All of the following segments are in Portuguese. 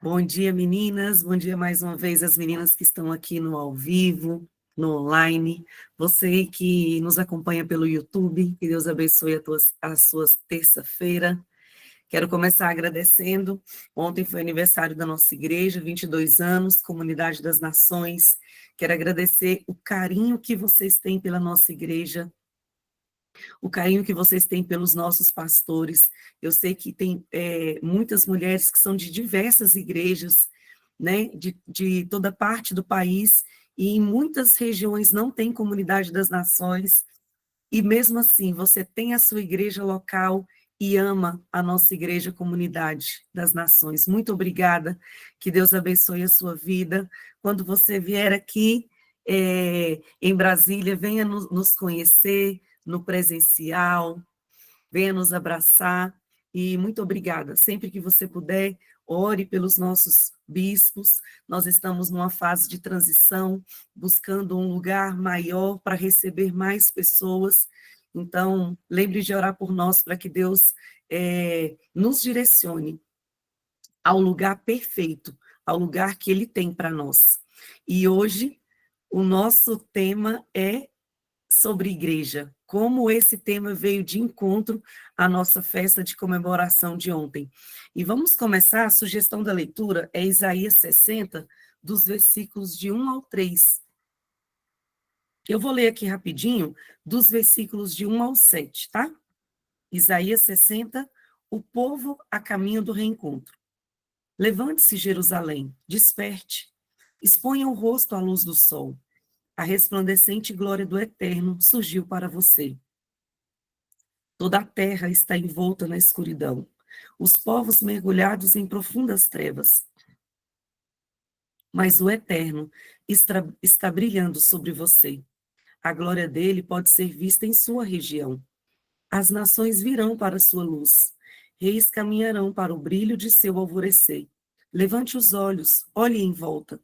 Bom dia, meninas. Bom dia mais uma vez as meninas que estão aqui no ao vivo, no online. Você que nos acompanha pelo YouTube, que Deus abençoe a sua terça-feira. Quero começar agradecendo. Ontem foi aniversário da nossa igreja, 22 anos, Comunidade das Nações. Quero agradecer o carinho que vocês têm pela nossa igreja, o carinho que vocês têm pelos nossos pastores. Eu sei que tem muitas mulheres que são de diversas igrejas, né, de toda parte do país, e em muitas regiões não tem Comunidade das Nações, e mesmo assim você tem a sua igreja local e ama a nossa igreja Comunidade das Nações. Muito obrigada, que Deus abençoe a sua vida. Quando você vier aqui em Brasília, venha nos conhecer no presencial, venha nos abraçar, e muito obrigada. Sempre que você puder, ore pelos nossos bispos. Nós estamos numa fase de transição, buscando um lugar maior para receber mais pessoas. Então, lembre de orar por nós para que Deus nos direcione ao lugar perfeito, ao lugar que Ele tem para nós. E hoje, o nosso tema é sobre igreja, como esse tema veio de encontro à nossa festa de comemoração de ontem. E vamos começar, a sugestão da leitura é Isaías 60, dos versículos de 1 ao 3. Eu vou ler aqui rapidinho, dos versículos de 1 ao 7, tá? Isaías 60, o povo a caminho do reencontro. Levante-se, Jerusalém, desperte, exponha o rosto à luz do sol. A resplandecente glória do Eterno surgiu para você. Toda a terra está envolta na escuridão, os povos mergulhados em profundas trevas. Mas o Eterno está brilhando sobre você. A glória dele pode ser vista em sua região. As nações virão para sua luz. Reis caminharão para o brilho de seu alvorecer. Levante os olhos, olhe em volta.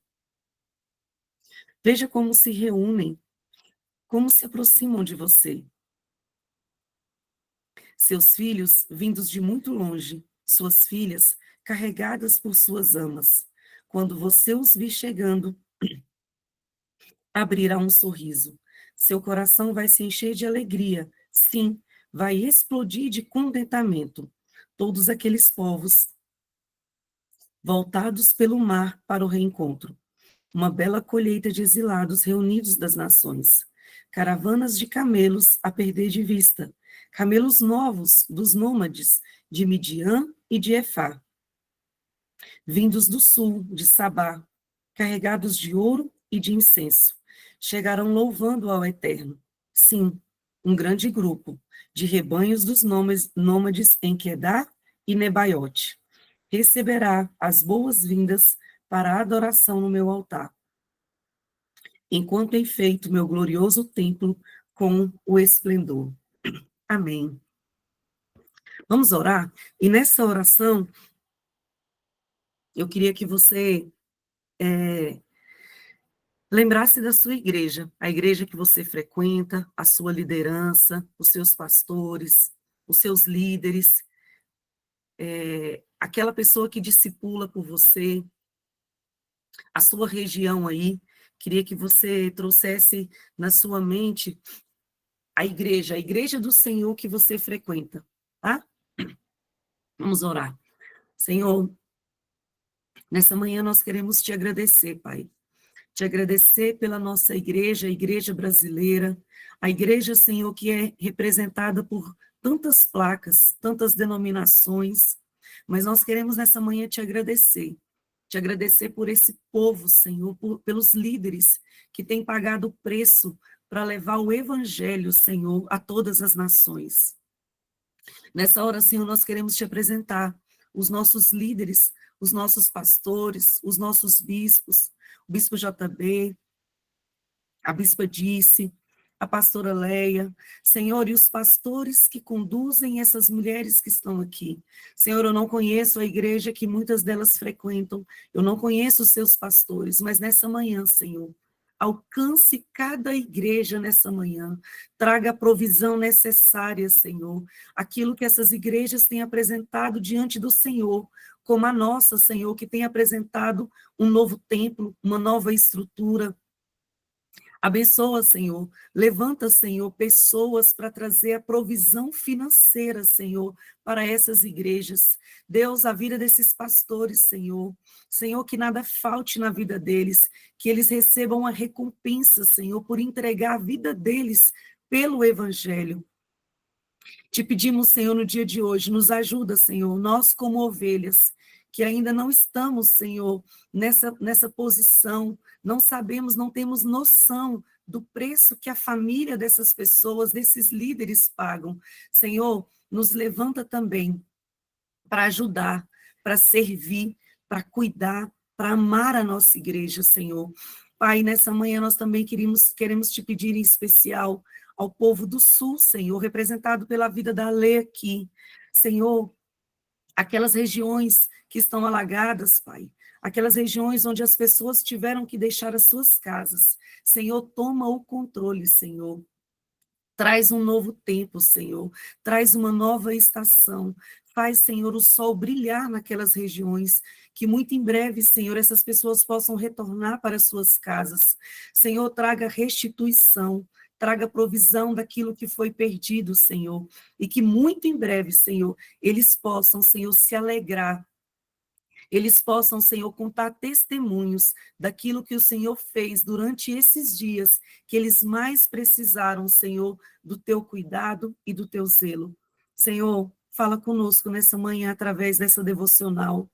Veja como se reúnem, como se aproximam de você. Seus filhos vindos de muito longe, suas filhas carregadas por suas amas. Quando você os vir chegando, abrirá um sorriso. Seu coração vai se encher de alegria. Sim, vai explodir de contentamento. Todos aqueles povos voltados pelo mar para o reencontro. Uma bela colheita de exilados reunidos das nações. Caravanas de camelos a perder de vista. Camelos novos dos nômades de Midian e de Efá. Vindos do sul, de Sabá, carregados de ouro e de incenso. Chegarão louvando ao Eterno. Sim, um grande grupo de rebanhos dos nômades em Quedar e Nebaiote. Receberá as boas-vindas para a adoração no meu altar, enquanto enfeito meu glorioso templo com o esplendor. Amém. Vamos orar? E nessa oração, eu queria que você lembrasse da sua igreja, a igreja que você frequenta, a sua liderança, os seus pastores, os seus líderes, aquela pessoa que discipula por você, a sua região aí. Queria que você trouxesse na sua mente a igreja do Senhor que você frequenta, tá? Vamos orar. Senhor, nessa manhã nós queremos te agradecer, Pai. Te agradecer pela nossa igreja, a igreja brasileira, a igreja, Senhor, que é representada por tantas placas, tantas denominações, mas nós queremos nessa manhã te agradecer por esse povo, Senhor, pelos líderes que têm pagado o preço para levar o evangelho, Senhor, a todas as nações. Nessa hora, Senhor, nós queremos te apresentar os nossos líderes, os nossos pastores, os nossos bispos, o bispo JB, a bispa Dice, a pastora Leia, Senhor, e os pastores que conduzem essas mulheres que estão aqui. Senhor, eu não conheço a igreja que muitas delas frequentam, eu não conheço os seus pastores, mas nessa manhã, Senhor, alcance cada igreja nessa manhã, traga a provisão necessária, Senhor, aquilo que essas igrejas têm apresentado diante do Senhor, como a nossa, Senhor, que tem apresentado um novo templo, uma nova estrutura. Abençoa, Senhor. Levanta, Senhor, pessoas para trazer a provisão financeira, Senhor, para essas igrejas. Deus, a vida desses pastores, Senhor. Senhor, que nada falte na vida deles, que eles recebam a recompensa, Senhor, por entregar a vida deles pelo Evangelho. Te pedimos, Senhor, no dia de hoje, nos ajuda, Senhor, nós como ovelhas, que ainda não estamos, Senhor, nessa posição, não sabemos, não temos noção do preço que a família dessas pessoas, desses líderes pagam. Senhor, nos levanta também para ajudar, para servir, para cuidar, para amar a nossa igreja, Senhor. Pai, nessa manhã nós também queremos te pedir em especial ao povo do Sul, Senhor, representado pela vida da Lê aqui. Senhor, aquelas regiões que estão alagadas, Pai, aquelas regiões onde as pessoas tiveram que deixar as suas casas. Senhor, toma o controle, Senhor. Traz um novo tempo, Senhor. Traz uma nova estação. Faz, Senhor, o sol brilhar naquelas regiões, que muito em breve, Senhor, essas pessoas possam retornar para suas casas. Senhor, traga restituição, traga provisão daquilo que foi perdido, Senhor, e que muito em breve, Senhor, eles possam, Senhor, se alegrar, eles possam, Senhor, contar testemunhos daquilo que o Senhor fez durante esses dias, que eles mais precisaram, Senhor, do teu cuidado e do teu zelo. Senhor, fala conosco nessa manhã através dessa devocional.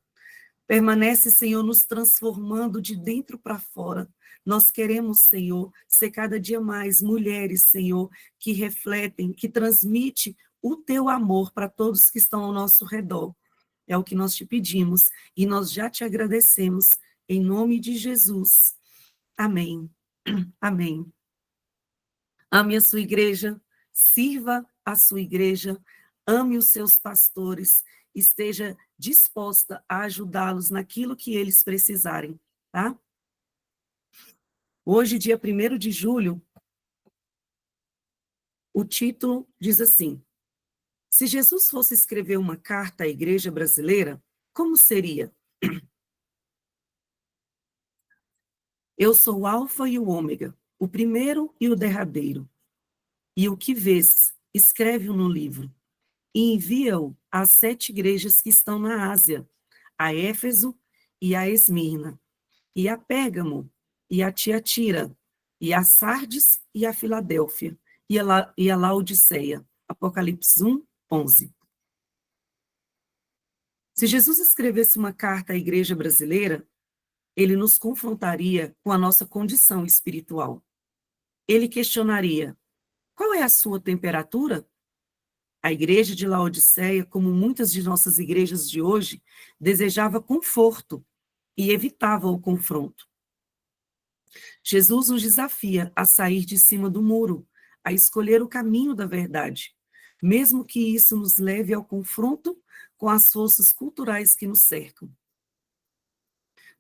Permanece, Senhor, nos transformando de dentro para fora. Nós queremos, Senhor, ser cada dia mais mulheres, Senhor, que refletem, que transmitem o teu amor para todos que estão ao nosso redor. É o que nós te pedimos e nós já te agradecemos, em nome de Jesus. Amém. Amém. Ame a sua igreja, sirva a sua igreja, ame os seus pastores, esteja disposta a ajudá-los naquilo que eles precisarem, tá? Hoje, dia 1º de julho, o título diz assim: se Jesus fosse escrever uma carta à igreja brasileira, como seria? Eu sou o Alfa e o Ômega, o primeiro e o derradeiro. E o que vês, escreve-o no livro, e envia-o às 7 igrejas que estão na Ásia, a Éfeso e a Esmirna, e a Pérgamo, e a Tiatira, e a Sardes e a Filadélfia, e a Laodiceia. Apocalipse 1, 11. Se Jesus escrevesse uma carta à igreja brasileira, ele nos confrontaria com a nossa condição espiritual. Ele questionaria: qual é a sua temperatura? A igreja de Laodiceia, como muitas de nossas igrejas de hoje, desejava conforto e evitava o confronto. Jesus nos desafia a sair de cima do muro, a escolher o caminho da verdade, mesmo que isso nos leve ao confronto com as forças culturais que nos cercam.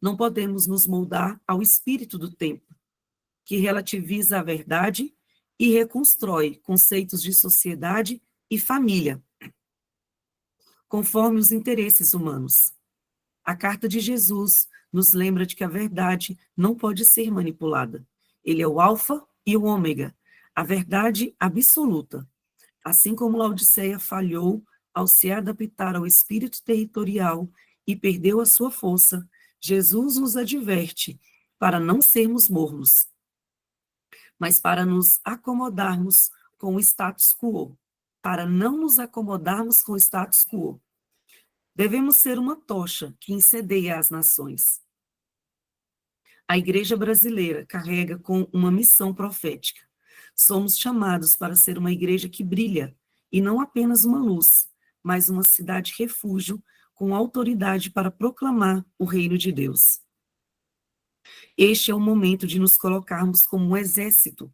Não podemos nos moldar ao espírito do tempo, que relativiza a verdade e reconstrói conceitos de sociedade e família, conforme os interesses humanos. A carta de Jesus nos lembra de que a verdade não pode ser manipulada. Ele é o alfa e o ômega, a verdade absoluta. Assim como Laodiceia falhou ao se adaptar ao espírito territorial e perdeu a sua força, Jesus nos adverte para não sermos mornos, mas para nos acomodarmos com o status quo, para não nos acomodarmos com o status quo. Devemos ser uma tocha que incendeia as nações. A igreja brasileira carrega com uma missão profética. Somos chamados para ser uma igreja que brilha, e não apenas uma luz, mas uma cidade refúgio com autoridade para proclamar o reino de Deus. Este é o momento de nos colocarmos como um exército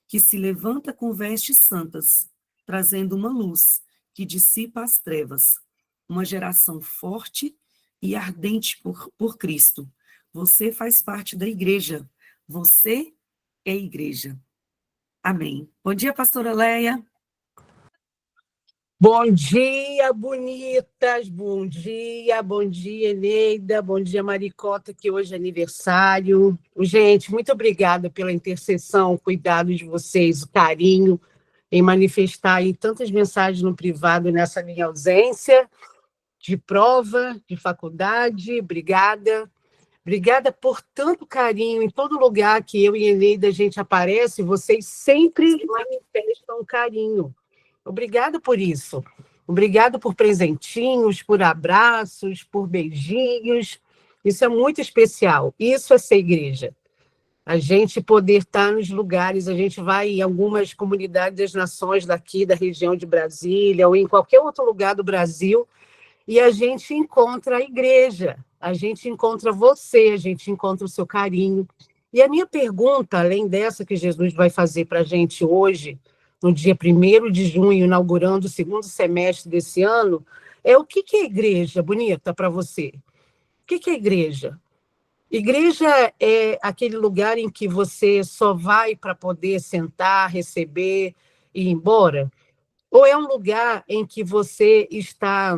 que se levanta com vestes santas, trazendo uma luz que dissipa as trevas, uma geração forte e ardente por Cristo. Você faz parte da igreja, Você é igreja. Amém. Bom dia, pastora Leia. Bom dia, bonitas. Bom dia, Eneida. Bom dia, Maricota, que hoje é aniversário. Gente, muito obrigada pela intercessão, o cuidado de vocês, o carinho em manifestar aí tantas mensagens no privado nessa minha ausência, de prova, de faculdade. Obrigada. Obrigada por tanto carinho em todo lugar que eu e Eneida a gente aparece, vocês sempre manifestam carinho. Obrigada por isso. Obrigada por presentinhos, por abraços, por beijinhos. Isso é muito especial. Isso é ser igreja. A gente poder estar nos lugares, a gente vai em algumas comunidades das nações daqui, da região de Brasília, ou em qualquer outro lugar do Brasil, e a gente encontra a igreja, a gente encontra você, a gente encontra o seu carinho. E a minha pergunta, além dessa que Jesus vai fazer para a gente hoje, no dia 1º de junho, inaugurando o segundo semestre desse ano, é o que é igreja, bonita, para você? O que é igreja? Igreja é aquele lugar em que você só vai para poder sentar, receber e ir embora? Ou é um lugar em que você está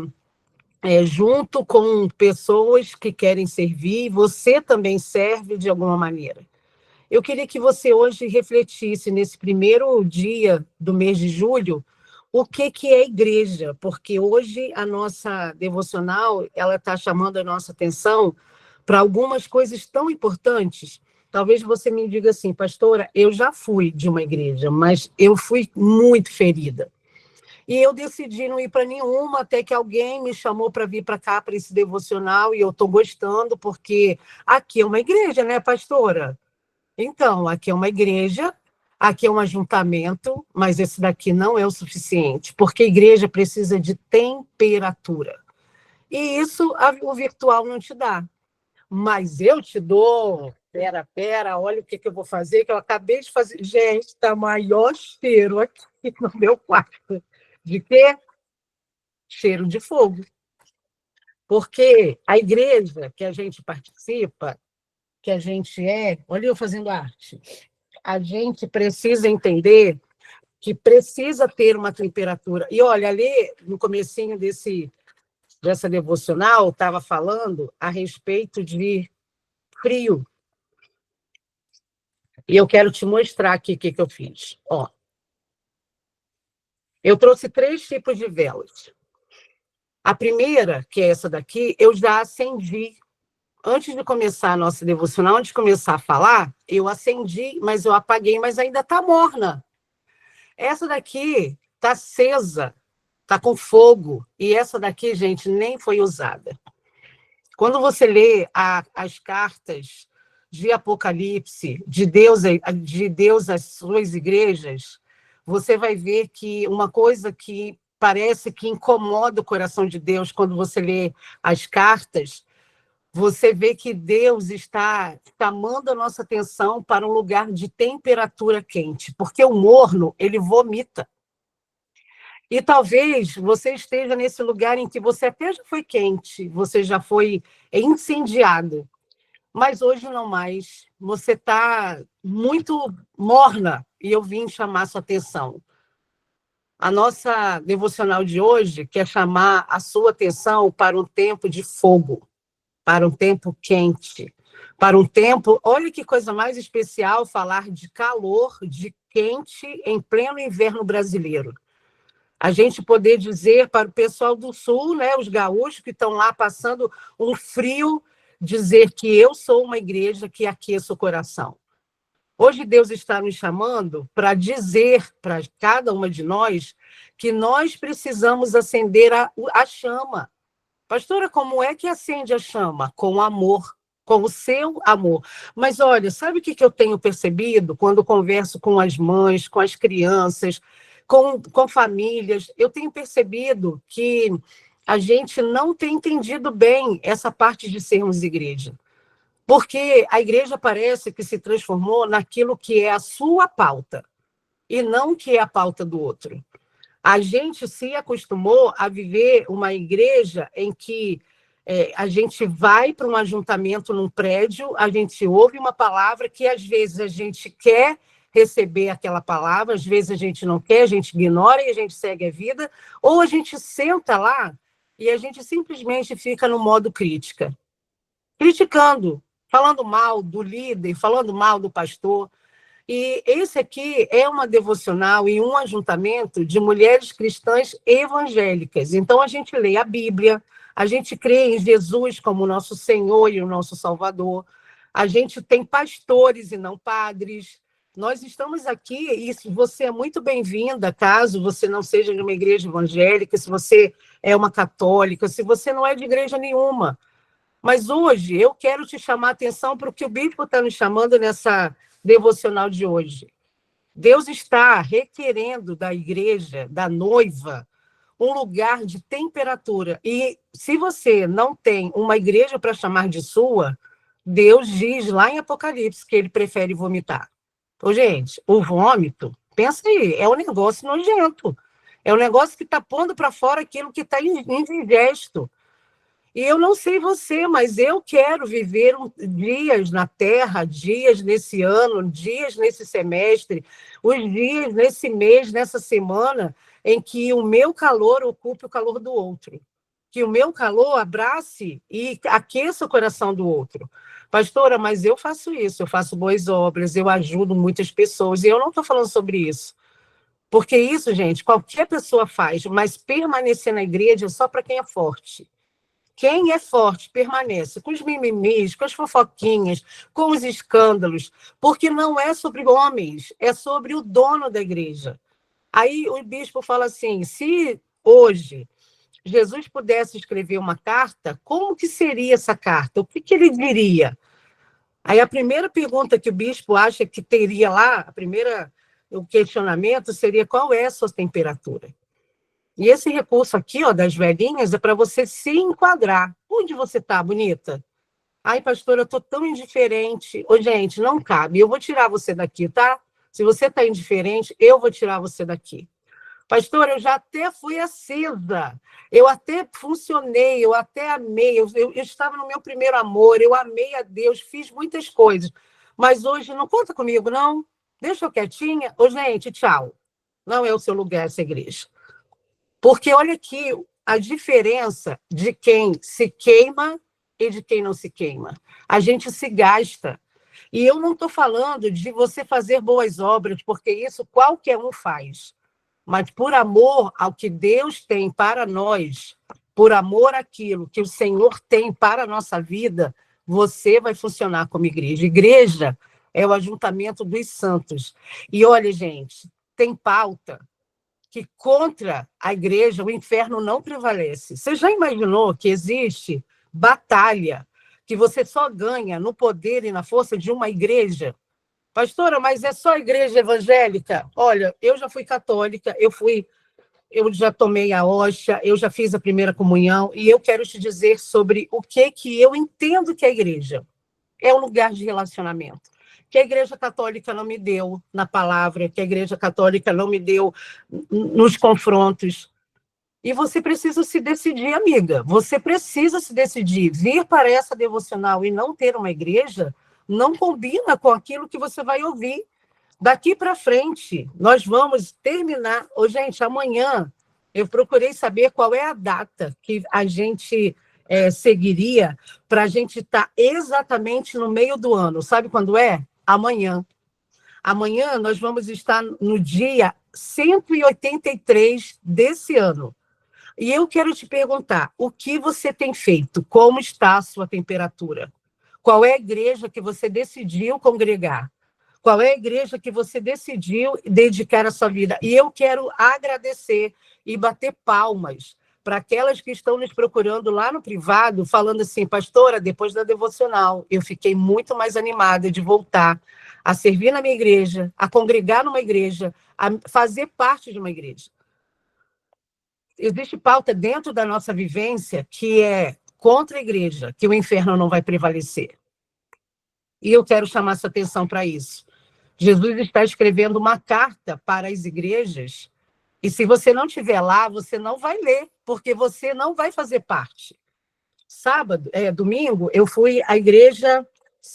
junto com pessoas que querem servir, e você também serve de alguma maneira? Eu queria que você hoje refletisse, nesse primeiro dia do mês de julho, o que é igreja, porque hoje a nossa devocional ela está chamando a nossa atenção para algumas coisas tão importantes. Talvez você me diga assim, pastora, eu já fui de uma igreja, mas eu fui muito ferida. E eu decidi não ir para nenhuma, até que alguém me chamou para vir para cá, para esse devocional, e eu estou gostando, porque aqui é uma igreja, né, pastora? Então, aqui é uma igreja, aqui é um ajuntamento, mas esse daqui não é o suficiente, porque a igreja precisa de temperatura. E isso o virtual não te dá. Mas eu te dou. Pera, olha o que eu vou fazer, que eu acabei de fazer. Gente, está maior cheiro aqui no meu quarto. De quê? Cheiro de fogo. Porque a igreja que a gente participa, que a gente é, olha eu fazendo arte, a gente precisa entender que precisa ter uma temperatura. E olha, ali no comecinho dessa devocional, estava falando a respeito de frio. E eu quero te mostrar aqui o que eu fiz. Ó, eu trouxe 3 tipos de velas. A primeira, que é essa daqui, eu já acendi. Antes de começar a nossa devocional, antes de começar a falar, eu acendi, mas eu apaguei, mas ainda está morna. Essa daqui está acesa, está com fogo. E essa daqui, gente, nem foi usada. Quando você lê as cartas de Apocalipse, de Deus às suas igrejas, você vai ver que uma coisa que parece que incomoda o coração de Deus quando você lê as cartas, você vê que Deus está chamando a nossa atenção para um lugar de temperatura quente, porque o morno, ele vomita. E talvez você esteja nesse lugar em que você até já foi quente, você já foi incendiado, mas hoje não mais. Você está muito morna e eu vim chamar sua atenção. A nossa devocional de hoje quer chamar a sua atenção para um tempo de fogo, para um tempo quente, para um tempo... Olha que coisa mais especial falar de calor, de quente, em pleno inverno brasileiro. A gente poder dizer para o pessoal do Sul, né, os gaúchos que estão lá passando um frio, dizer que eu sou uma igreja que aqueça o coração. Hoje Deus está nos chamando para dizer para cada uma de nós que nós precisamos acender a chama. Pastora, como é que acende a chama? Com amor, com o seu amor. Mas olha, sabe o que eu tenho percebido quando converso com as mães, com as crianças, com famílias? Eu tenho percebido que a gente não tem entendido bem essa parte de sermos igreja. Porque a igreja parece que se transformou naquilo que é a sua pauta, e não que é a pauta do outro. A gente se acostumou a viver uma igreja em que A gente vai para um ajuntamento num prédio, a gente ouve uma palavra que, às vezes, a gente quer receber aquela palavra, às vezes a gente não quer, a gente ignora e a gente segue a vida, ou a gente senta lá e a gente simplesmente fica no modo crítica, criticando, falando mal do líder, falando mal do pastor. E esse aqui é uma devocional e um ajuntamento de mulheres cristãs evangélicas. Então, a gente lê a Bíblia, a gente crê em Jesus como nosso Senhor e o nosso Salvador, a gente tem pastores e não padres. Nós estamos aqui, e você é muito bem-vinda, caso você não seja de uma igreja evangélica, se você é uma católica, se você não é de igreja nenhuma. Mas hoje eu quero te chamar a atenção para o que o bispo está nos chamando nessa devocional de hoje. Deus está requerendo da igreja, da noiva, um lugar de temperatura. E se você não tem uma igreja para chamar de sua, Deus diz lá em Apocalipse que ele prefere vomitar. Ô, gente, o vômito, pensa aí, é um negócio nojento. É um negócio que está pondo para fora aquilo que está indigesto. E eu não sei você, mas eu quero viver dias na Terra, dias nesse ano, dias nesse semestre, os dias nesse mês, nessa semana, em que o meu calor ocupe o calor do outro. Que o meu calor abrace e aqueça o coração do outro. Pastora, mas eu faço isso, eu faço boas obras, eu ajudo muitas pessoas, e eu não estou falando sobre isso. Porque isso, gente, qualquer pessoa faz, mas permanecer na igreja é só para quem é forte. Quem é forte permanece com os mimimis, com as fofoquinhas, com os escândalos, porque não é sobre homens, é sobre o dono da igreja. Aí o bispo fala assim, se hoje Jesus pudesse escrever uma carta, como que seria essa carta? O que ele diria? Aí a primeira pergunta que o bispo acha que teria lá, o questionamento seria qual é a sua temperatura? E esse recurso aqui, ó, das velhinhas, é para você se enquadrar. Onde você está, bonita? Ai, pastora, eu estou tão indiferente. Ô, gente, não cabe. Eu vou tirar você daqui, tá? Se você está indiferente, eu vou tirar você daqui. Pastora, eu já até fui acesa. Eu até funcionei, eu até amei. Eu estava no meu primeiro amor, eu amei a Deus, fiz muitas coisas. Mas hoje não conta comigo, não. Deixa eu quietinha. Ô, gente, tchau. Não é o seu lugar essa igreja. Porque olha aqui a diferença de quem se queima e de quem não se queima. A gente se gasta. E eu não estou falando de você fazer boas obras, porque isso qualquer um faz. Mas por amor ao que Deus tem para nós, por amor àquilo que o Senhor tem para a nossa vida, você vai funcionar como igreja. Igreja é o ajuntamento dos santos. E olha, gente, tem pauta que contra a igreja o inferno não prevalece. Você já imaginou que existe batalha que você só ganha no poder e na força de uma igreja? Pastora, mas é só igreja evangélica? Olha, eu já fui católica, eu já tomei a hóstia, eu já fiz a primeira comunhão, e eu quero te dizer sobre o que eu entendo que é a igreja. É um lugar de relacionamento. Que a Igreja Católica não me deu na palavra, que a Igreja Católica não me deu nos confrontos. E você precisa se decidir, amiga. Você precisa se decidir. Vir para essa devocional e não ter uma igreja não combina com aquilo que você vai ouvir. Daqui para frente, nós vamos terminar. Ô, gente, amanhã eu procurei saber qual é a data que a gente seguiria para a gente estar exatamente no meio do ano. Sabe quando é? Amanhã. Amanhã nós vamos estar no dia 183 desse ano. E eu quero te perguntar, o que você tem feito? Como está a sua temperatura? Qual é a igreja que você decidiu congregar? Qual é a igreja que você decidiu dedicar a sua vida? E eu quero agradecer e bater palmas para aquelas que estão nos procurando lá no privado, falando assim, pastora, depois da devocional, eu fiquei muito mais animada de voltar a servir na minha igreja, a congregar numa igreja, a fazer parte de uma igreja. Existe pauta dentro da nossa vivência que é contra a igreja, que o inferno não vai prevalecer. E eu quero chamar sua atenção para isso. Jesus está escrevendo uma carta para as igrejas, e se você não estiver lá, você não vai ler, porque você não vai fazer parte. domingo, eu fui à igreja,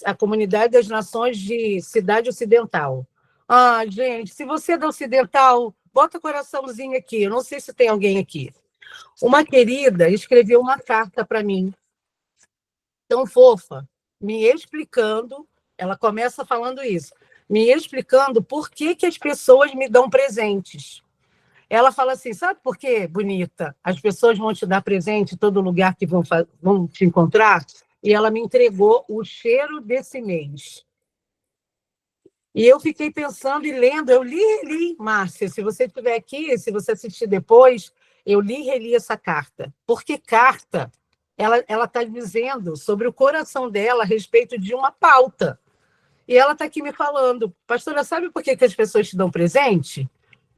a Comunidade das Nações de Cidade Ocidental. Ah, gente, se você é da Ocidental, bota coraçãozinho aqui. Eu não sei se tem alguém aqui. Uma querida escreveu uma carta para mim, tão fofa, me explicando, ela começa falando isso, me explicando por que as pessoas me dão presentes. Ela fala assim, sabe por quê, bonita? As pessoas vão te dar presente em todo lugar que vão te encontrar? E ela me entregou o cheiro desse mês. E eu fiquei pensando e lendo, eu li, Márcia, se você estiver aqui, se você assistir depois, eu li e reli essa carta. Porque carta, ela está dizendo sobre o coração dela a respeito de uma pauta. E ela está aqui me falando, pastora, sabe por que as pessoas te dão presente?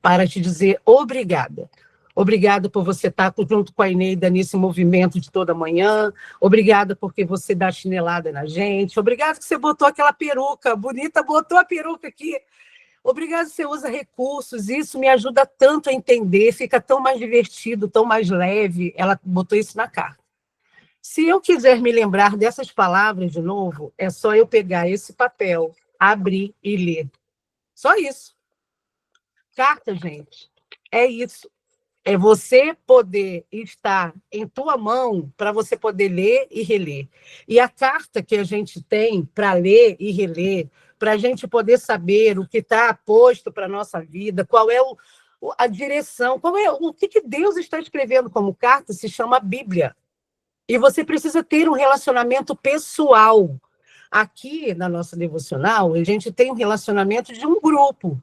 Para te dizer obrigada. Obrigada por você estar junto com a Eneida nesse movimento de toda manhã. Obrigada porque você dá chinelada na gente. Obrigada que você botou aquela peruca bonita, botou a peruca aqui. Obrigada que você usa recursos. Isso me ajuda tanto a entender, fica tão mais divertido, tão mais leve. Ela botou isso na carta. Se eu quiser me lembrar dessas palavras de novo, é só eu pegar esse papel, abrir e ler. Só isso. Carta, gente, é isso. É você poder estar em tua mão para você poder ler e reler. E a carta que a gente tem para ler e reler, para a gente poder saber o que está posto para a nossa vida, qual é a direção, o que Deus está escrevendo como carta, se chama Bíblia. E você precisa ter um relacionamento pessoal. Aqui, na nossa devocional, a gente tem um relacionamento de um grupo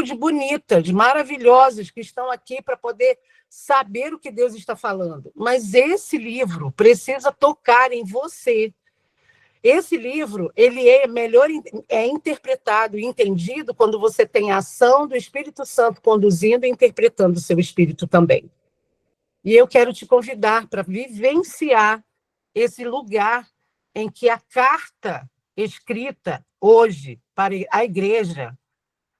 de bonitas, maravilhosas, que estão aqui para poder saber o que Deus está falando. Mas esse livro precisa tocar em você. Esse livro, ele é melhor interpretado e entendido quando você tem a ação do Espírito Santo conduzindo e interpretando o seu espírito também. E eu quero te convidar para vivenciar esse lugar em que a carta escrita hoje para a igreja,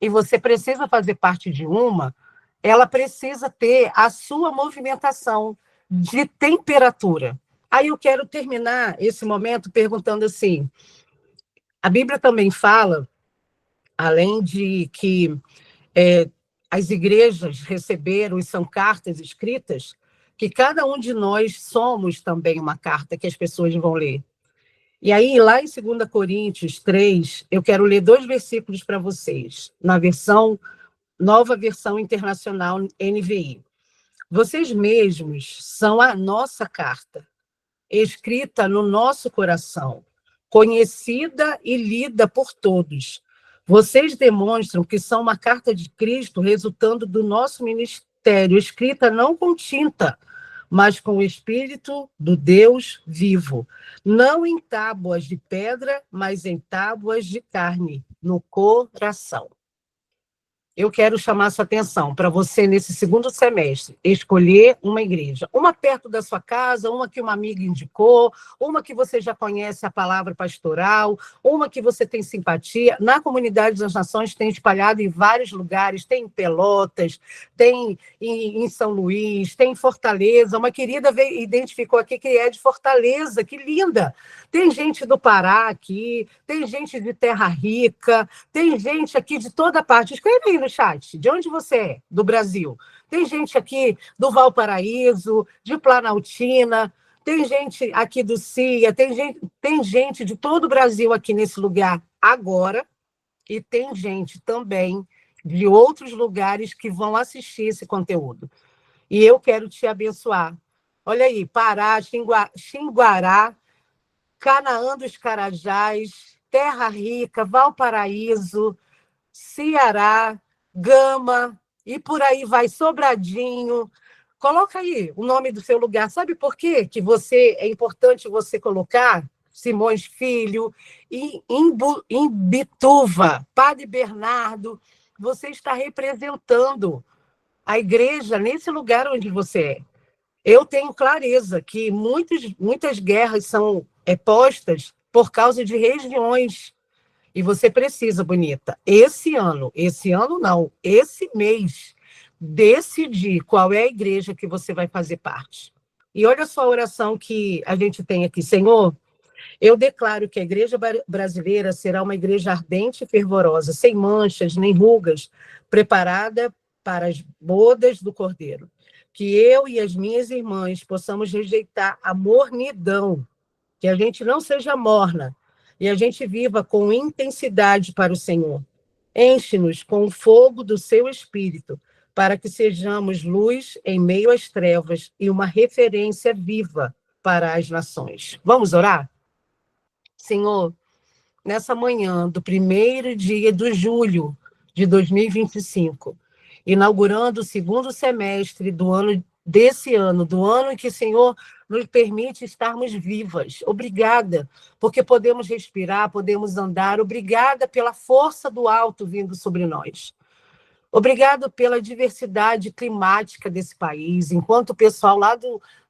e você precisa fazer parte de uma, ela precisa ter a sua movimentação de temperatura. Aí eu quero terminar esse momento perguntando assim, a Bíblia também fala, além de que as igrejas receberam, e são cartas escritas, que cada um de nós somos também uma carta que as pessoas vão ler. E aí, lá em 2 Coríntios 3, eu quero ler 2 versículos para vocês, na nova versão internacional NVI. Vocês mesmos são a nossa carta, escrita no nosso coração, conhecida e lida por todos. Vocês demonstram que são uma carta de Cristo resultando do nosso ministério, escrita não com tinta, mas com o Espírito do Deus vivo, não em tábuas de pedra, mas em tábuas de carne, no coração. Eu quero chamar a sua atenção para você, nesse segundo semestre, escolher uma igreja. Uma perto da sua casa, uma que uma amiga indicou, uma que você já conhece a palavra pastoral, uma que você tem simpatia. Na Comunidade das Nações tem espalhado em vários lugares, tem em Pelotas, tem em São Luís, tem em Fortaleza. Uma querida identificou aqui que é de Fortaleza, que linda! Tem gente do Pará aqui, tem gente de Terra Rica, tem gente aqui de toda parte. Escreve aí no chat, de onde você é, do Brasil. Tem gente aqui do Valparaíso, de Planaltina, tem gente aqui do CIA, tem gente de todo o Brasil aqui nesse lugar agora, e tem gente também de outros lugares que vão assistir esse conteúdo. E eu quero te abençoar. Olha aí, Pará, Xinguará, Canaã dos Carajás, Terra Rica, Valparaíso, Ceará, Gama, e por aí vai, Sobradinho. Coloca aí o nome do seu lugar. Sabe por quê que é importante você colocar Simões Filho, e em Bituva, Padre Bernardo? Você está representando a igreja nesse lugar onde você é. Eu tenho clareza que muitas guerras são postas por causa de regiões. E você precisa, bonita, esse mês, decidir qual é a igreja que você vai fazer parte. E olha só a oração que a gente tem aqui. Senhor, eu declaro que a igreja brasileira será uma igreja ardente e fervorosa, sem manchas nem rugas, preparada para as bodas do Cordeiro. Que eu e as minhas irmãs possamos rejeitar a mornidão, que a gente não seja morna, e a gente viva com intensidade para o Senhor. Enche-nos com o fogo do seu Espírito, para que sejamos luz em meio às trevas e uma referência viva para as nações. Vamos orar? Senhor, nessa manhã do primeiro dia de julho de 2025, inaugurando o segundo semestre desse ano, do ano em que o Senhor nos permite estarmos vivas. Obrigada, porque podemos respirar, podemos andar. Obrigada pela força do alto vindo sobre nós. Obrigado pela diversidade climática desse país, enquanto o pessoal lá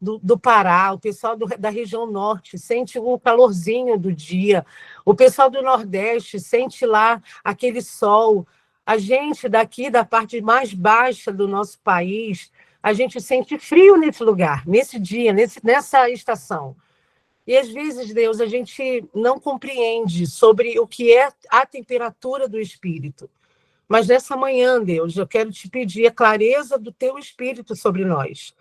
do Pará, o pessoal da região norte sente o calorzinho do dia, o pessoal do Nordeste sente lá aquele sol, a gente daqui da parte mais baixa do nosso país, a gente sente frio nesse lugar, nesse dia, nessa estação. E às vezes, Deus, a gente não compreende sobre o que é a temperatura do espírito. Mas nessa manhã, Deus, eu quero te pedir a clareza do teu Espírito sobre nós,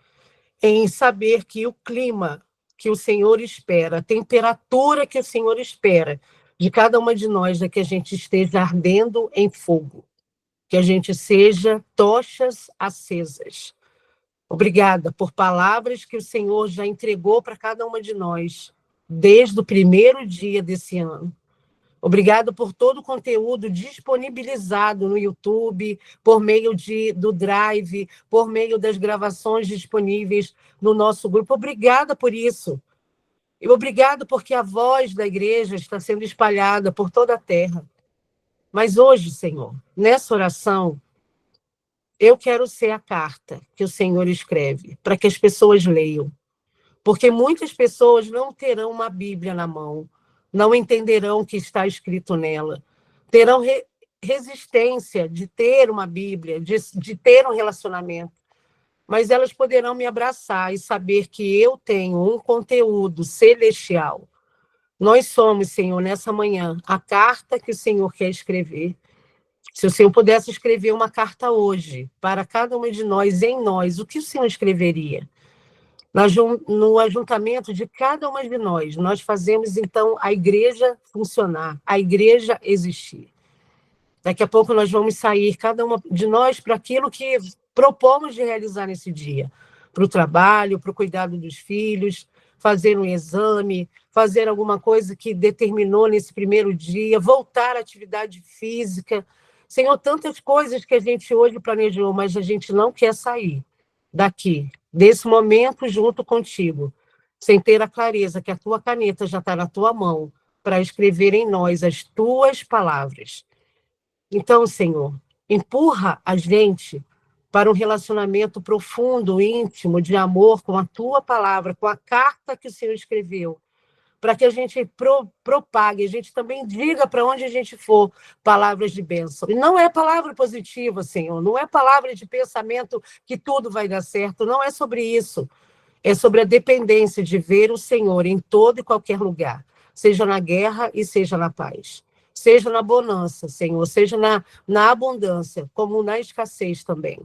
em saber que o clima que o Senhor espera, a temperatura que o Senhor espera de cada uma de nós é que a gente esteja ardendo em fogo, que a gente seja tochas acesas. Obrigada por palavras que o Senhor já entregou para cada uma de nós, desde o primeiro dia desse ano. Obrigado por todo o conteúdo disponibilizado no YouTube, por meio do Drive, por meio das gravações disponíveis no nosso grupo. Obrigada por isso. E obrigado porque a voz da igreja está sendo espalhada por toda a terra. Mas hoje, Senhor, nessa oração, eu quero ser a carta que o Senhor escreve, para que as pessoas leiam. Porque muitas pessoas não terão uma Bíblia na mão, não entenderão o que está escrito nela, terão resistência de ter uma Bíblia, de ter um relacionamento, mas elas poderão me abraçar e saber que eu tenho um conteúdo celestial. Nós somos, Senhor, nessa manhã, a carta que o Senhor quer escrever. Se o Senhor pudesse escrever uma carta hoje, para cada uma de nós, em nós, o que o Senhor escreveria? No ajuntamento de cada uma de nós fazemos, então, a igreja funcionar, a igreja existir. Daqui a pouco nós vamos sair, cada uma de nós, para aquilo que propomos de realizar nesse dia. Para o trabalho, para o cuidado dos filhos, fazer um exame, fazer alguma coisa que determinou nesse primeiro dia, voltar à atividade física. Senhor, tantas coisas que a gente hoje planejou, mas a gente não quer sair daqui, desse momento junto contigo, sem ter a clareza que a tua caneta já está na tua mão para escrever em nós as tuas palavras. Então, Senhor, empurra a gente para um relacionamento profundo, íntimo, de amor com a tua palavra, com a carta que o Senhor escreveu, para que a gente propague, a gente também diga para onde a gente for palavras de bênção. E não é palavra positiva, Senhor, não é palavra de pensamento que tudo vai dar certo, não é sobre isso. É sobre a dependência de ver o Senhor em todo e qualquer lugar, seja na guerra e seja na paz. Seja na bonança, Senhor, seja na abundância, como na escassez também.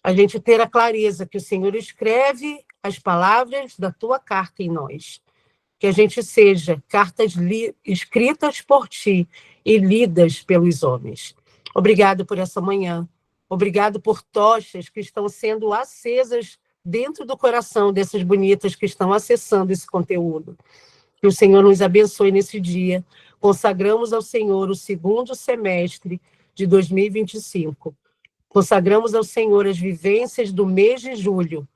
A gente ter a clareza que o Senhor escreve as palavras da tua carta em nós. Que a gente seja cartas escritas por ti e lidas pelos homens. Obrigado por essa manhã. Obrigado por tochas que estão sendo acesas dentro do coração dessas bonitas que estão acessando esse conteúdo. Que o Senhor nos abençoe nesse dia. Consagramos ao Senhor o segundo semestre de 2025. Consagramos ao Senhor as vivências do mês de julho.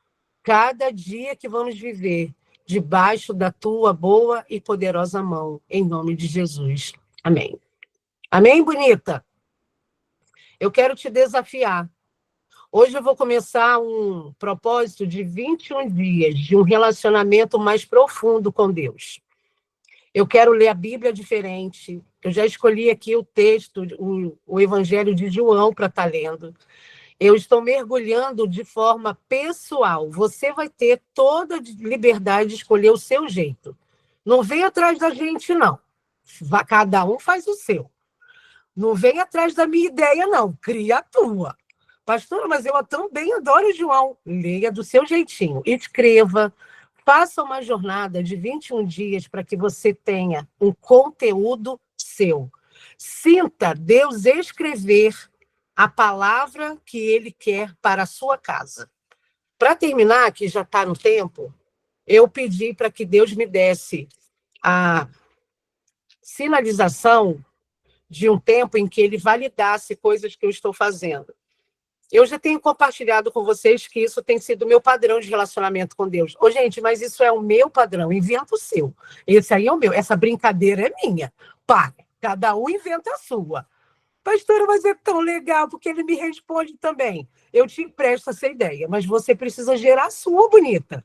Cada dia que vamos viver debaixo da tua boa e poderosa mão, em nome de Jesus. Amém. Amém, bonita? Eu quero te desafiar. Hoje eu vou começar um propósito de 21 dias de um relacionamento mais profundo com Deus. Eu quero ler a Bíblia diferente. Eu já escolhi aqui o texto, o Evangelho de João para estar lendo. Eu estou mergulhando de forma pessoal. Você vai ter toda a liberdade de escolher o seu jeito. Não vem atrás da gente, não. Cada um faz o seu. Não vem atrás da minha ideia, não. Cria a tua. Pastora, mas eu também adoro o João. Leia do seu jeitinho. Escreva. Faça uma jornada de 21 dias para que você tenha um conteúdo seu. Sinta Deus escrever a palavra que Ele quer para a sua casa. Para terminar, que já está no tempo, eu pedi para que Deus me desse a sinalização de um tempo em que Ele validasse coisas que eu estou fazendo. Eu já tenho compartilhado com vocês que isso tem sido o meu padrão de relacionamento com Deus. Ô, gente, mas isso é o meu padrão, inventa o seu. Esse aí é o meu, essa brincadeira é minha. Para, cada um inventa a sua. Pastora, mas é tão legal, porque ele me responde também. Eu te empresto essa ideia, mas você precisa gerar a sua, bonita.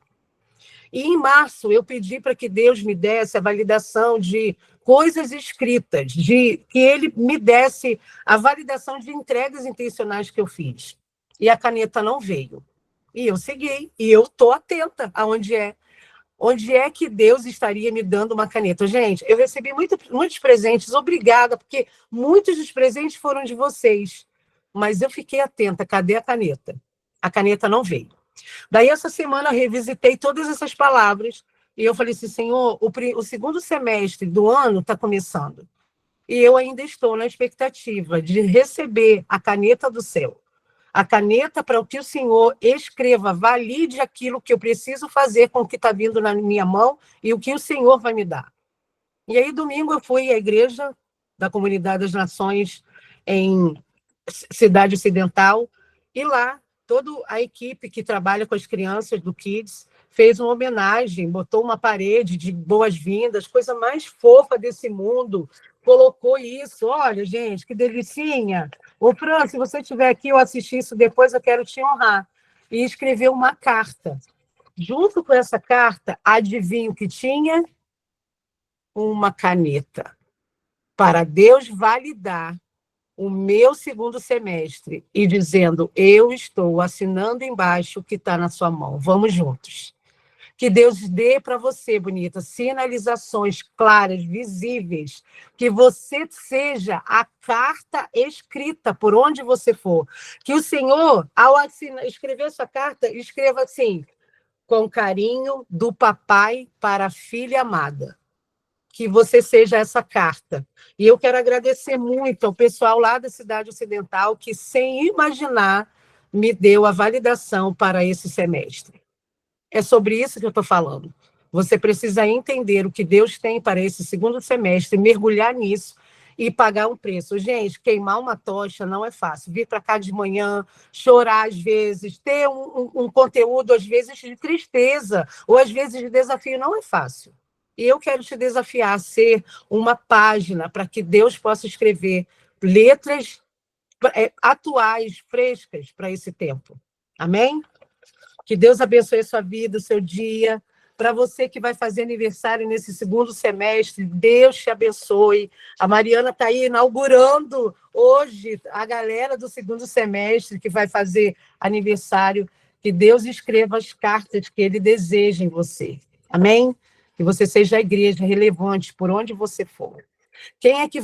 E em março eu pedi para que Deus me desse a validação de coisas escritas, de que Ele me desse a validação de entregas intencionais que eu fiz. E a caneta não veio. E eu segui, e eu estou atenta aonde é. Onde é que Deus estaria me dando uma caneta? Gente, eu recebi muitos presentes, obrigada, porque muitos dos presentes foram de vocês. Mas eu fiquei atenta, cadê a caneta? A caneta não veio. Daí, essa semana, eu revisitei todas essas palavras e eu falei assim, Senhor, o segundo semestre do ano está começando. E eu ainda estou na expectativa de receber a caneta do céu. A caneta para o que o Senhor escreva, valide aquilo que eu preciso fazer com o que está vindo na minha mão e o que o Senhor vai me dar. E aí, domingo, eu fui à igreja da Comunidade das Nações em Cidade Ocidental, e lá toda a equipe que trabalha com as crianças do Kids fez uma homenagem, botou uma parede de boas-vindas, coisa mais fofa desse mundo, colocou isso. Olha, gente, que delicinha. Ô, Fran, se você estiver aqui ou assistir isso depois, eu quero te honrar. E escreveu uma carta. Junto com essa carta, adivinha o que tinha? Uma caneta. Para Deus validar o meu segundo semestre e dizendo, eu estou assinando embaixo o que está na sua mão. Vamos juntos. Que Deus dê para você, bonita, sinalizações claras, visíveis, que você seja a carta escrita por onde você for. Que o Senhor, ao escrever sua carta, escreva assim, com carinho do papai para a filha amada. Que você seja essa carta. E eu quero agradecer muito ao pessoal lá da Cidade Ocidental que, sem imaginar, me deu a validação para esse semestre. É sobre isso que eu estou falando. Você precisa entender o que Deus tem para esse segundo semestre, mergulhar nisso e pagar um preço. Gente, queimar uma tocha não é fácil. Vir para cá de manhã, chorar às vezes, ter um conteúdo, às vezes, de tristeza, ou às vezes de desafio, não é fácil. E eu quero te desafiar a ser uma página para que Deus possa escrever letras atuais, frescas para esse tempo. Amém? Que Deus abençoe a sua vida, o seu dia. Para você que vai fazer aniversário nesse segundo semestre, Deus te abençoe. A Mariana está aí inaugurando hoje a galera do segundo semestre que vai fazer aniversário. Que Deus escreva as cartas que Ele deseja em você. Amém? Que você seja a igreja relevante por onde você for. Quem é que